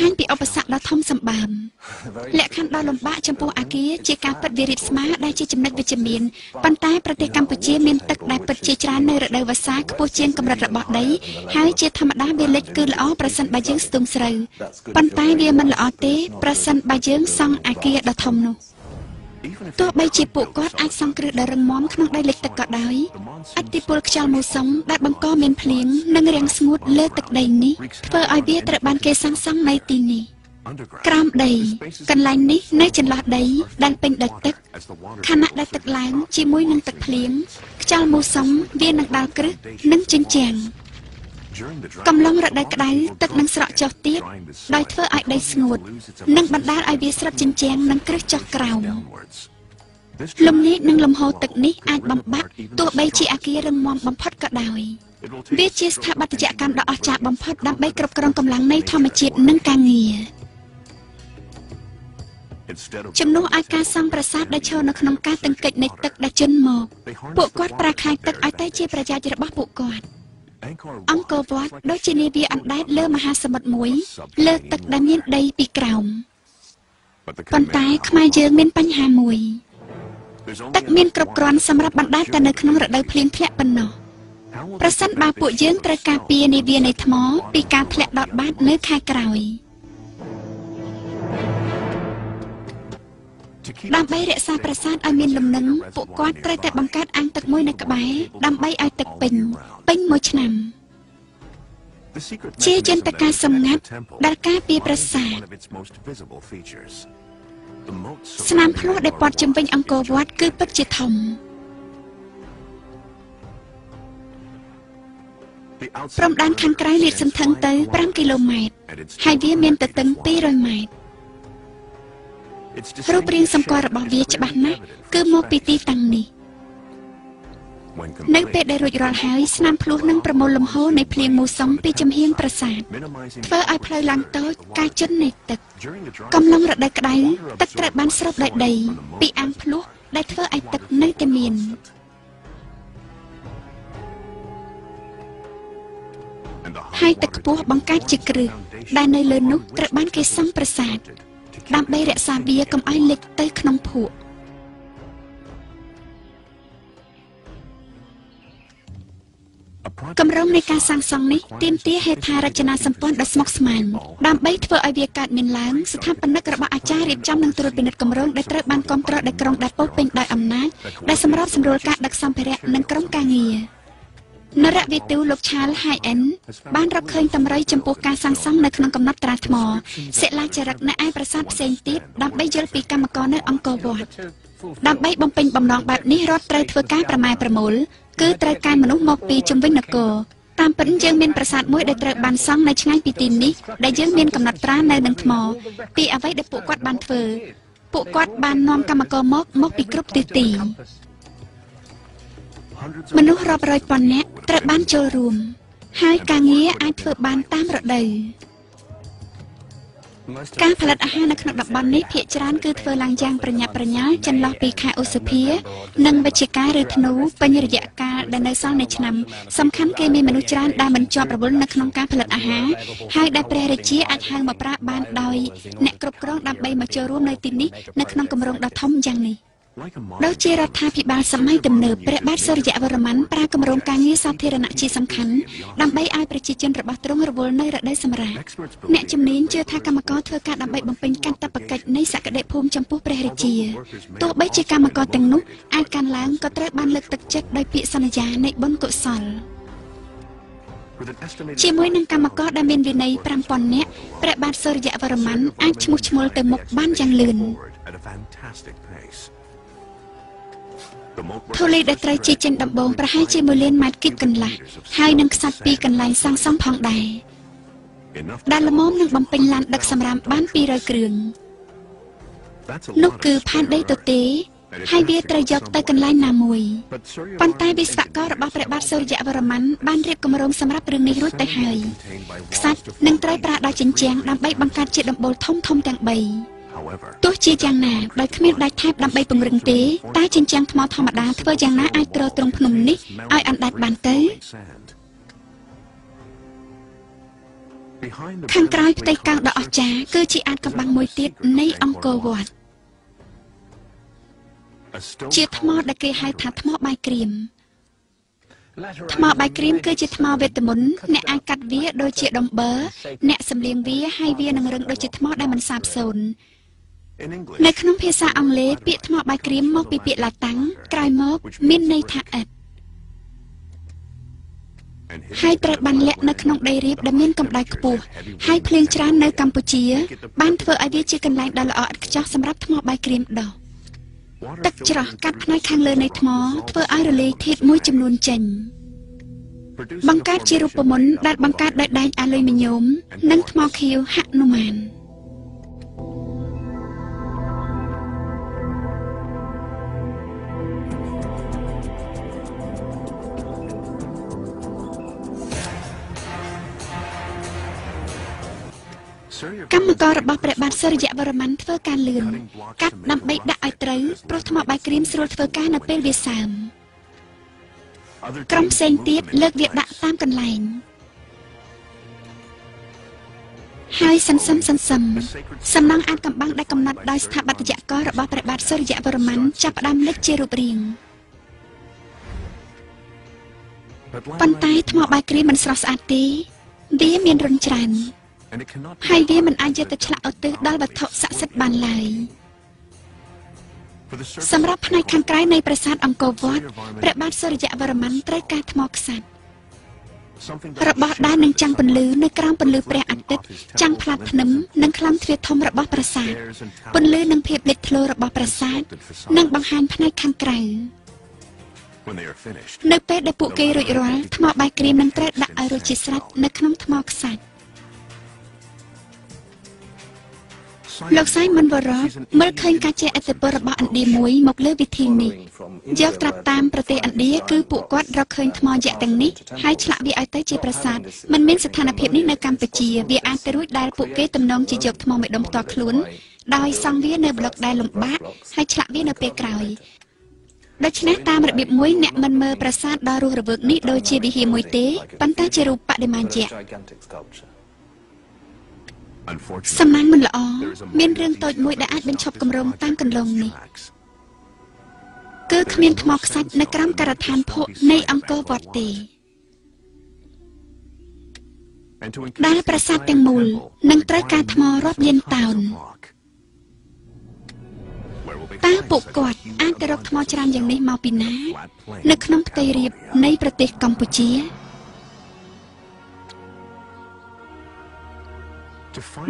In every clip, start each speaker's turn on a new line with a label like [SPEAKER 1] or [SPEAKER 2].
[SPEAKER 1] ហាញពីឧបសគ្គដ៏ធំសម្បើមលក្ខខណ្ឌដ៏លំបាកចំពោះអាគារជាការពិតវារីបស្មើដែលជាចំណុចវិជ្ជមានប៉ុន្តែប្រទេសកម្ពុជាមានទឹកដែលពិតជាច្រើននៅរដូវវស្សាខ្ពស់ជាងកម្រិតរបស់ដីហើយជាធម្មតាវាលិចគឺល្អប្រសិនបើយើងស្ទូងស្រូវប៉ុន្តែវាមិនល្អទេប្រសិនបើយើងសង់អាគារដ៏ធំនោះទោះបីជាពួកគាត់អាចសង់គ្រឹះដ៏រឹងមាំក្នុងដីលិចទឹកក៏ដោយឥទ្ធិពលខ្យល់មូសុងដែលបង្កមានភ្លៀងនិងរាំងស្ងួតលើទឹកដីនេះធ្វើឲ្យវាត្រូវបានគេសាងសង់នៅទីនេះក្រោមដីកន្លែងនេះនៅចន្លោះដីដែលពេញដោយទឹកខណៈដែលទឹកឡើងជាមួយនឹងទឹកភ្លៀងខ្យល់មូសុងវានឹងដល់គ្រឹះនិងជញ្ជាំងកំឡុងរដូវក្តៅទឹកនឹងស្រកចុះទៀតដោយធ្វើឲ្យដីស្ងួតនិងបណ្ដាលឲ្យវាស្រុតជញ្ជាំងនិងគ្រឹះចុះក្រោមលំនាចនិងលំហូរទឹកនេះអាចបំបាក់ទោះបីជាអាគាររឹងមាំបំផុតក៏ដោយវាជាស្ថាបត្យកម្មដ៏អស្ចារ្យបំផុតដើម្បីគ្រប់គ្រងកម្លាំងនៃធម្មជាតិនិងការងារជំនួសឲ្យការសង់ប្រាសាទដែលឈរនៅក្នុងការតឹងកិច្ចនៃទឹកដែលជន់មកពួកគាត់ប្រើខ្លាយទឹកឲ្យតែជាប្រយោជន៍របស់ពួកគាត់អង្គរវត្តដូចជានាវាអណ្ដែតលើមហាសមុទ្រមួយលើទឹកដែលមានដីពីក្រោមប៉ុន្តែខ្មែរយើងមានបញ្ហាមួយទឹកមានគ្រប់គ្រាន់សម្រាប់បណ្ដែតតែនៅក្នុងរដូវភ្លៀងធ្លាក់ប៉ុណ្ណោះប្រសិនបើពួកយើងត្រូវការពារនាវានៃថ្មពីការធ្លាក់ដុតបាតនៅខែក្រោយដើម្បីរក្សាប្រាសាទឲ្យមានលំនឹងពួកគាត់ត្រូវតែបង្កើតអាងទឹកមួយនៅក្បែរដើម្បីឲ្យទឹកពេញមួយឆ្នាំជាយន្តការសម្ងាត់ដែលការពារប្រាសាទស្នាមភ្លោះដែលព័ទ្ធជុំវិញអង្គរវត្តគឺពិតជាធំព្រំដែនខាងក្រៅលាតសន្ធឹងទៅ5គីឡូម៉ែត្រហើយវាមានទទឹង200ម៉ែត្ររូបរាងសម្គាល់របស់វាច្បាស់ណាស់គឺមកពីទីតាំងនេះនៅពេលដែលរួចរាល់ហើយស្នាមភ្លោះនឹងប្រមូលលំហូរនៃភ្លៀងមូសុងពីចំហៀងប្រាសាទធ្វើឲ្យផ្លូវឡើងតូចការជន់នៃទឹកកំឡុងរដូវក្តៅទឹកត្រូវបានស្រូបដោយដីពីអាងភ្លោះដែលធ្វើឲ្យទឹកនៅតែមានហើយទឹកខ្ពស់បង្កើតជាគ្រឹះដែលនៅលើនោះត្រូវបានគេសង់ប្រាសាទដើម្បីរក្សាវាកុំឲ្យលិចទៅក្នុងភក់គម្រោងនៃការសាងសង់នេះទាមទារហេដ្ឋារចនាសម្ព័ន្ធដ៏ស្មុគស្មាញដើម្បីធ្វើឲ្យវាកើតមានឡើងស្ថាបនិករបស់អាចារ្យរៀបចំនិងត្រួតពិនិត្យគម្រោងដែលត្រូវបានគាំទ្រដោយក្រុងដែលពោរពេញដោយអំណាចដែលសម្របសម្រួលការដឹកសម្ភារៈនិងក្រុមការងារនរវិទូលោកឆាលហៃអិនបានរកឃើញតម្រុយចំពោះការសាងសង់នៅក្នុងកំណត់ត្រាថ្មសិលាចារឹកនៅឯប្រាសាទផ្សេងទៀតដើម្បីយល់ពីកម្មករនៅអង្គរវត្តដើម្បីបំពេញបំណងបែបនេះរដ្ឋត្រូវធ្វើការប្រម៉ែប្រមូលគឺត្រូវការមនុស្សមកពីជុំវិញនគរតាមពិតយើងមានប្រាសាទមួយដែលត្រូវបានសង់នៅឆ្ងាយពីទីនេះដែលយើងមានកំណត់ត្រានៅនឹងថ្មពីអ្វីដែលពួកគាត់បានធ្វើពួកគាត់បាននាំកម្មករមកពីគ្រប់ទិសទីមនុស្សរាប់រយពាន់នាក់ត្រូវបានចូលរួមហើយការងារអាចធ្វើបានតាមរដូវការផលិតអាហារនៅក្នុងតំបន់នេះភាគច្រើនគឺធ្វើឡើងយ៉ាងប្រញាប់ប្រញាល់ចន្លោះពីខែឧសភានិងវិច្ឆិកាឬធ្នូពេញរយៈកាលដែលនៅសល់នៃឆ្នាំសំខាន់គេមានមនុស្សច្រើនដែលមិនជាប់រវល់នៅក្នុងការផលិតអាហារហើយដែលព្រះរាជាអាចហៅមកប្រើបានដោយអ្នកគ្រប់គ្រងដើម្បីមកចូលរួមនៅទីនេះនៅក្នុងគម្រោងដ៏ធំយ៉ាងនេះដូចជារដ្ឋាភិបាលសម័យទំនើបព្រះបាទសូរ្យវរ្ម័នប្រើគម្រោងការងារសាធារណៈជាសំខាន់ដើម្បីឲ្យប្រជាជនរបស់ទ្រង់រវល់នៅរដូវសម្រាកអ្នកជំនាញជឿថាកម្មករធ្វើការដើម្បីបំពេញកាតព្វកិច្ចនៃសក្តិភូមិចំពោះព្រះរាជាទោះបីជាកម្មករទាំងនោះអាចកាន់ឡើងក៏ត្រូវបានលើកទឹកចិត្តដោយពាក្យសន្យានៃបុណ្យកុសលជាមួយនឹងកម្មករដែលមានវិន័យ 5000 នាក់ព្រះបាទសូរ្យវរ្ម័នអាចឈ្មោះឈ្មោលទៅមុខបានយ៉ាងលឿនធូលីដែលត្រូវជាចេញដំបងប្រហែលជា1លានម៉ែត្រគីបកន្លះហើយនឹងខ្សាច់ពីកន្លែងសាងសង់ផងដែរដែលល្មមនឹងបំពេញឡានដឹកសម្រាមបាន200គ្រឿងនោះគឺផែនដីទទេហើយវាត្រូវយកទៅកន្លែងណាមួយប៉ុន្តែវិស្វកររបស់ព្រះបាទសូរ្យវរ្ម័នបានរៀបគម្រោងសម្រាប់រឿងនេះរួចទៅហើយខ្សាច់នឹងត្រូវប្រើដោយជញ្ជាំងដើម្បីបង្កើតជាដំបូលធំៗទាំង3ទោះជាយ៉ាងណាដោយគ្មានដែកថែបដើម្បីពង្រឹងទេតែជញ្ជាំងថ្មធម្មតាធ្វើយ៉ាងណាអាចទ្រទ្រង់ភ្នំនេះឲ្យអណ្ដែតបានទៅ ខាងក្រោយផ្ទៃកោងដ៏អស្ចារ្យគឺជាអាថ៌កំបាំងមួយទៀតនៃអង្គរវត្តជាថ្មដែលគេហៅថាថ្មបាយក្រៀមថ្មបាយក្រៀមគឺជាថ្មវេទមន្តអ្នកអាចកាត់វាដូចជាដំបឺអ្នកសម្លៀងវាហើយវានឹងរឹងដូចជាថ្មដែលមិនសាបសូន្យនៅក្នុងភាសាអង់គ្លេសពាក្យថ្មបាយក្រៀមមកពីពាក្យឡាតាំងក្រោយមកមានន័យថាឥដ្ឋហើយត្រូវបានលាក់នៅក្នុងដីរាបដែលមានកម្ដៅខ្ពស់ហើយភ្លៀងច្រើននៅកម្ពុជាបានធ្វើឲ្យវាជាកន្លែងដ៏ល្អឥតខ្ចោះសម្រាប់ថ្មបាយក្រៀមដុះទឹកច្រោះកាត់ផ្នែកខាងលើនៃថ្មធ្វើឲ្យរលាយធាតុមួយចំនួនចេញបង្កើតជារូបមន្តដែលបង្កើតដោយដែកអាលុយមីញ៉ូមនិងថ្មខៀវហនុមានកម្មកររបស់ព្រះបាទសូរ្យវរ្ម័នធ្វើការលឿនកាត់ដើម្បីដាក់ឲ្យត្រូវព្រោះថ្មបាយក្រៀមស្រួលធ្វើការនៅពេលវាសើមក្រុមផ្សេងទៀតលើកវាដាក់តាមកន្លែងហើយសន្សំសំណង់អាថ៌កំបាំងដែលកំណត់ដោយស្ថាបត្យកររបស់ព្រះបាទសូរ្យវរ្ម័នចាប់ផ្ដើមលេចជារូបរាងប៉ុន្តែថ្មបាយក្រៀមមិនស្រស់ស្អាតទេវាមានរន្ធច្រើនហើយវាមិនអាចយកទៅឆ្លាក់ឧទ្ទិសដល់វត្ថុស័ក្តិសិទ្ធិបានឡើយសម្រាប់ផ្នែកខាងក្រៅនៃប្រាសាទអង្គរវត្តព្រះបាទសូរ្យវរ្ម័នត្រូវការថ្មខ្សាច់របស់ដែលនឹងចាំងពន្លឺនៅក្រោមពន្លឺព្រះអាទិត្យចាំងផ្លាត់ភ្នំនិងក្លាំទ្វារធំរបស់ប្រាសាទពន្លឺនិងភាពលេចធ្លោរបស់ប្រាសាទនិងបង្ហាញផ្នែកខាងក្រៅនៅពេលដែលពួកគេរួចរាល់ថ្មបាយក្រៀមនឹងត្រូវដាក់ឲ្យរួចជាស្រេចនៅក្នុងថ្មខ្សាច់លោកសៃមិនវរ៉បមើលឃើញការជះឥទ្ធិពលរបស់ឥណ្ឌាមួយមកលើវិធីនេះយកត្រាប់តាមប្រទេសឥណ្ឌាគឺពួកគាត់រកឃើញថ្មយក្សទាំងនេះហើយឆ្លាក់វាឲ្យទៅជាប្រាសាទមិនមានស្ថានភាពនេះនៅកម្ពុជាវាអាចទៅរួចដែលពួកគេទំនងជាយកថ្មមួយដុំផ្ទាល់ខ្លួនដោយសង់វានៅប្លុកដែលលំបាកហើយឆ្លាក់វានៅពេលក្រោយដូច្នេះតាមរបៀបមួយអ្នកមិនមើលប្រាសាទដ៏រស់រវើកនេះដូចជាវិហារមួយទេប៉ុន្តែជារូបបដិមាយក្សសំណាងមិនល្អមានរឿងតូចមួយដែលអាចបញ្ឈប់គម្រោងតាមកន្លងនេះគឺគ្មានថ្មខ្សាច់នៅក្រោមការដ្ឋានភក់នៃអង្គរវត្តទេដែលប្រាសាទទាំងមូលនឹងត្រូវការថ្មរាប់លានតោនតើពួកគាត់អាចទៅរកថ្មច្រើនយ៉ាងនេះមកពីណានៅក្នុងផ្ទៃរាបនៃប្រទេសកម្ពុជា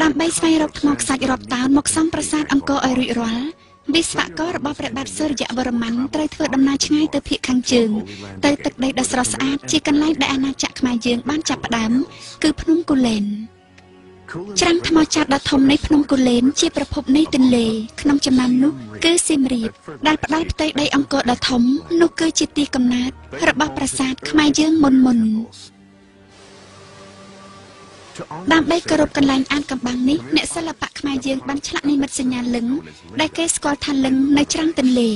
[SPEAKER 1] ដើម្បីស្វែងរកថ្មខ្សាច់រាប់តោនមកសង់ប្រាសាទអង្គរឲ្យរួចរាល់វិស្វកររបស់ព្រះបាទសូរ្យវរ្ម័នត្រូវធ្វើដំណើរឆ្ងាយទៅភាគខាងជើងទៅទឹកដីដ៏ស្រស់ស្អាតជាកន្លែងដែលអាណាចក្រខ្មែរយើងបានចាប់ផ្ដើមគឺភ្នំគូលែនច្រាំងថ្មចាស់ដ៏ធំនៃភ្នំគូលែនជាប្រភពនៃទន្លេក្នុងចំណោមនោះគឺសៀមរាបដែលផ្ដល់ផ្ទៃដីអង្គរដ៏ធំនោះគឺជាទីកំណើតរបស់ប្រាសាទខ្មែរយើងមុនដើម្បីគោរពកន្លែងអាថ៌កំបាំងនេះអ្នកសិល្បៈខ្មែរយើងបានឆ្លាក់និមិត្តសញ្ញាលឹងដែលគេស្គាល់ថាលឹងនៅច្រាំងទន្លេ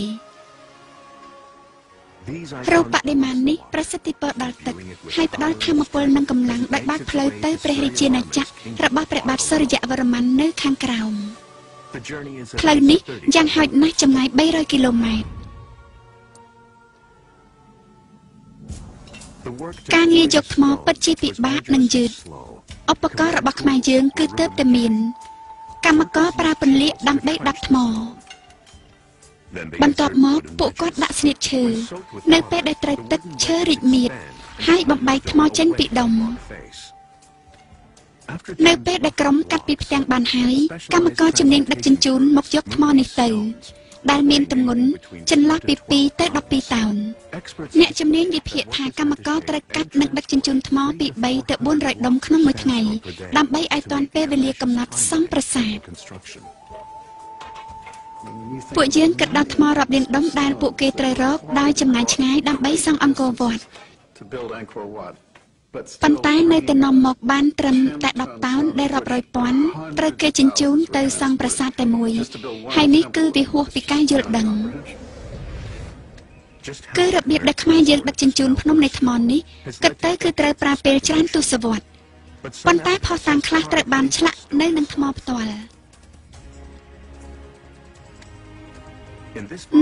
[SPEAKER 1] រូបបដិមានេះប្រសិទ្ធពរដល់ទឹកហើយផ្ដល់ធម៌ពលនិងកម្លាំងដោយបើកផ្លូវទៅព្រះរាជាណាចក្ររបស់ព្រះបាទសូរ្យវរ្ម័ននៅខាងក្រោមផ្លូវនេះយ៉ាងហោចណាស់ចម្ងាយ300គីឡូម៉ែត្រការងារយកថ្មពិតជាពិបាកនិងយឺតឧបករណ៍របស់ខ្មែរយើងគឺទើបតែមានកម្មករប្រើពន្លាកដើម្បីដាក់ថ្មបន្ទាប់មកពួកគាត់ដាក់ស្នៀតឈើនៅពេលដែលត្រូវទឹកឈើរីកមាឌហើយបំបែកថ្មចេញពីដុំនៅពេលដែលក្រុមកាត់ពីផ្ទាំងបានហើយកម្មករជំនាញដឹកជញ្ជូនមកយកថ្មនេះទៅដែលមានទម្ងន់ចន្លោះពី2ទៅ12តោនអ្នកជំនាញវិភាគថាកម្មករត្រូវកាត់និងដឹកជញ្ជូនថ្មពី3ទៅ400ដុំក្នុងមួយថ្ងៃដើម្បីឲ្យទាន់ពេលវេលាកំណត់សង់ប្រាសាទពួកយើងគិតដល់ថ្មរាប់លានដុំដែលពួកគេត្រូវរកដោយចម្ងាយឆ្ងាយដើម្បីសង់អង្គរវត្តប៉ុន្តែនៅតែនាំមកបានត្រឹមតែ10តោនដែលរាប់រយពាន់ត្រូវគេជញ្ជូនទៅសង់ប្រាសាទតែមួយហើយនេះគឺវាហួសពីការយល់ដឹងគឺរបៀបដែលខ្មែរយើងដឹកជញ្ជូនភ្នំនៃថ្មនេះគិតទៅគឺត្រូវប្រើពេលច្រើនទសវត្សរ៍ ប៉ុន្តែផុសតាំងខ្លះត្រូវបានឆ្លាក់នៅនឹងថ្មផ្ទាល់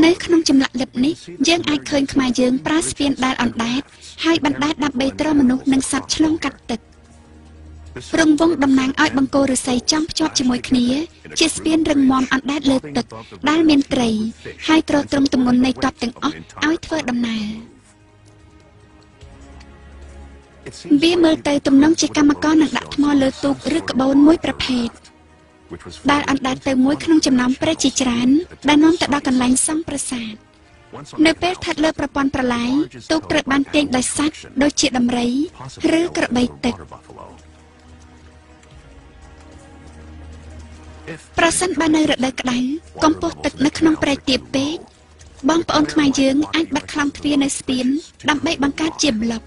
[SPEAKER 1] នៅក្នុងចម្លាក់លិបនេះយើងអាចឃើញខ្មែរយើងប្រើស្ពានដែលអណ្ដែតហើយបណ្ដែតដើម្បីទ្រាំមនុស្សនិងសត្វឆ្លងកាត់ទឹករង្វង់តំណាងឲ្យបង្គោលឫស្សីចំភ្ជាប់ជាមួយគ្នាជាស្ពានរឹងមាំអណ្ដែតលើទឹកដែលមានត្រីហើយទ្រទ្រង់ទម្ងន់នៃទ័ពទាំងអស់ឲ្យធ្វើដំណើរវាមើលទៅទំនងជាកម្មករនឹងដាក់ថ្មលើទូកឬក្បូនមួយប្រភេទដែលអណ្ដែតទៅមួយក្នុងចំណោមព្រះជាច្រើនដែលនាំទៅដល់កន្លែងសង់ប្រាសាទនៅពេលស្ថិតលើប្រព័ន្ធប្រឡាយទូកត្រូវបានទាញដោយសត្វដូចជាដំរីឬក្របីទឹកប្រសិនបើនៅរដូវក្តៅកម្ពស់ទឹកនៅក្នុងព្រែកទាបពេកបងប្អូនខ្មែរយើងអាចបិទខ្លោងទ្វារនៅស្ពានដើម្បីបង្កើតជាប្លុក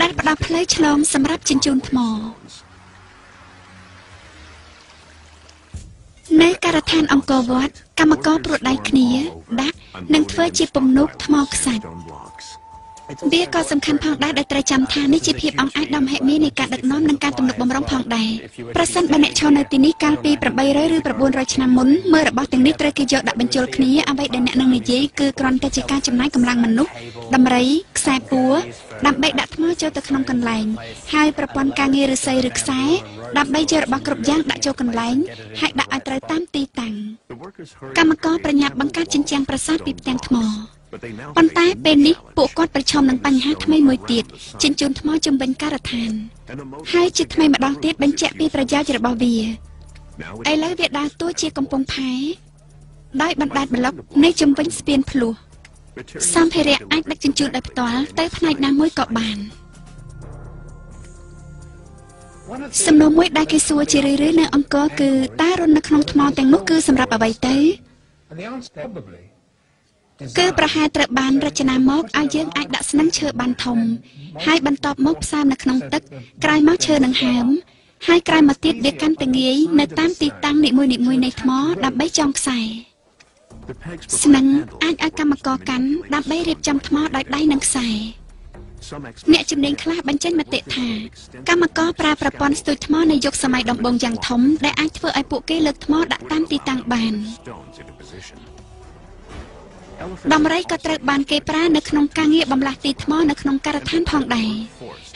[SPEAKER 1] ដែលផ្ដល់ផ្លូវឆ្លងសម្រាប់ជញ្ជូនថ្មនៅការដ្ឋានអង្គរវត្តកម្មករព្រួតដៃគ្នាដាក់និងធ្វើជាពំនូកថ្មខ្សាច់វាក៏សំខាន់ផងដែរដែលត្រូវចាំថានេះជាភាពអង្អាចដ៏មហិមានៃការដឹកនាំនិងការទំនុកបម្រុងផងដែរប្រសិនបើអ្នកឈរនៅទីនេះកាលពី800ឬ900ឆ្នាំមុនមើលរបស់ទាំងនេះត្រូវគេយកដាក់បញ្ចូលគ្នាអ្វីដែលអ្នកនឹងនិយាយគឺគ្រាន់តែជាការចំណាយកម្លាំងមនុស្សដំរីខ្សែពួរដើម្បីដាក់ថ្មចូលទៅក្នុងកន្លែងហើយប្រព័ន្ធការងារឫស្សីឬខ្សែដើម្បីយករបស់គ្រប់យ៉ាងដាក់ចូលកន្លែងហើយដាក់ឲ្យត្រូវតាមទីតាំងកម្មករប្រញាប់បង្កើតជញ្ជាំងប្រាសាទពីផ្ទាំងថ្មប៉ុន្តែពេលនេះពួកគាត់ប្រឈមនឹងបញ្ហាថ្មីមួយទៀតជញ្ជូនថ្មជំវិញការដ្ឋានហើយជាថ្មីម្ដងទៀតបញ្ជាក់ពីប្រយោជន៍របស់វាឥឡូវវាដើរតួជាកំពង់ផែដោយបណ្ដែតប្លុកនៅជំវិញស្ពានភ្លោះសម្ភារៈអាចដឹកជញ្ជូនដោយផ្ទាល់ទៅផ្នែកណាមួយក៏បានសំណួរមួយដែលគេសួរជារឿយៗនៅអង្គរគឺតើរន្ធនៅក្នុងថ្មទាំងនោះគឺសម្រាប់អ្វីទៅគឺប្រហែលត្រូវបានរចនាមកឲ្យយើងអាចដាក់ស្នឹងឈើបានធំហើយបន្ទាប់មកផ្សំនៅក្នុងទឹកក្រោយមកឈើនឹងហើមហើយក្រោយមកទៀតវាកាន់តែងាយនៅតាមទីតាំងនីមួយៗនៃថ្មដើម្បីចងខ្សែស្នឹងអាចឲ្យកម្មករកាន់ដើម្បីរៀបចំថ្មដោយដៃនិងខ្សែអ្នកជំនាញខ្លះបញ្ចេញមតិថាកម្មករប្រើប្រព័ន្ធស្ទូចថ្មในយុគសម័យដំបូងយ៉ាងធំដែលអាចធ្វើឲ្យពួកគេលើកថ្មដាក់តាមទីតាំងបានដំរីក៏ត្រូវបានគេប្រើនៅក្នុងការងារបម្លាស់ទីថ្មនៅក្នុងការដ្ឋានផងដែរ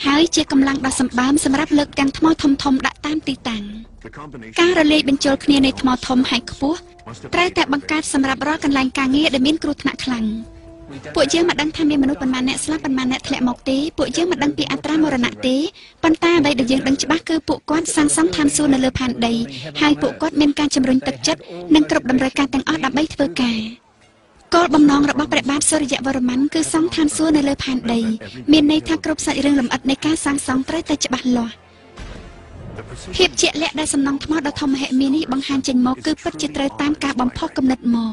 [SPEAKER 1] ហើយជាកម្លាំងដ៏សម្បើមសម្រាប់លើកទាំងថ្មធំៗដាក់តាមទីតាំងការរលាយបញ្ចូលគ្នានៃថ្មធំហើយខ្ពស់ត្រូវតែបង្កើតសម្រាប់រាល់កន្លែងការងារដែលមានគ្រោះថ្នាក់ខ្លាំងពួកយើងមិនដឹងថាមានមនុស្សប៉ុន្មានអ្នកស្លាប់ប៉ុន្មានអ្នកធ្លាក់មកទេពួកយើងមិនដឹងពីអត្រាមរណៈទេប៉ុន្តែអ្វីដែលយើងដឹងច្បាស់គឺពួកគាត់សាងសង់ឋានសួគ៌នៅលើផែនដីហើយពួកគាត់មានការជំរុញទឹកចិត្តនិងគ្រប់តម្រូវការទាំងអស់ដើម្បីធ្វើការគោលបំណងរបស់ព្រះបាទសូរ្យវរ្ម័នគឺសង់ឋានសួគ៌នៅលើផែនដីមានន័យថាគ្រប់សាច់រឿងលម្អិតនៃការសាងសង់ត្រូវតែច្បាស់លាស់ភាពជាក់លាក់ដែលសំណង់ថ្មដ៏ធំមហិមានេះបង្ហាញចេញមកគឺពិតជាត្រូវតាមការបំផុសគំនិតមក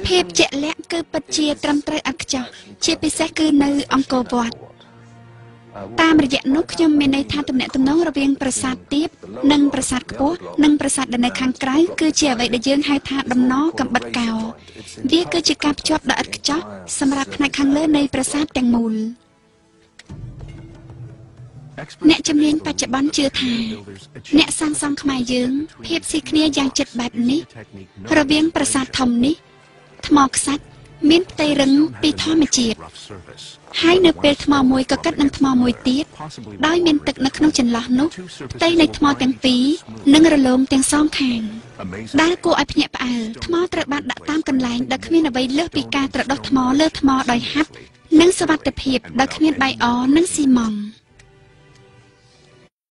[SPEAKER 1] ភាពជាក់លាក់គឺពិតជាត្រឹមត្រូវឥតខ្ចោះជាពិសេសគឺនៅអង្គរវត្តតាមរយៈនោះខ្ញុំមានន័យថាទំនាក់ទំនងរវាងប្រាសាទទាបនិងប្រាសាទខ្ពស់និងប្រាសាទដែលនៅខាងក្រៅគឺជាអ្វីដែលយើងហៅថាដំណកំបិតកោវាគឺជាការភ្ជាប់ដ៏ឥតខ្ចោះសម្រាប់ផ្នែកខាងលើនៃប្រាសាទទាំងមូលអ្នកជំនាញបច្ចុប្បន្នជឿថាអ្នកសាងសង់ខ្មែរយើងភាពស៊ីគ្នាយ៉ាងជិតបែបនេះរវាងប្រាសាទធំនេះថ្មខ្សាច់មានផ្ទៃរឹងពីធម្មជាតិហើយនៅពេលថ្មមួយក៏កាត់នឹងថ្មមួយទៀតដោយមានទឹកនៅក្នុងចន្លោះនោះផ្ទៃនៃថ្មទាំងពីរនឹងរលោងទាំងសងខាងដែលគួរឲ្យភ្ញាក់ផ្អើលថ្មត្រូវបានដាក់តាមកន្លែងដែលគ្មានអ្វីលើសពីការត្រដុសថ្មលើថ្មដោយហាត់និងសុវត្ថិភាពដោយគ្មានបាយអនិងស៊ីម៉ង់ត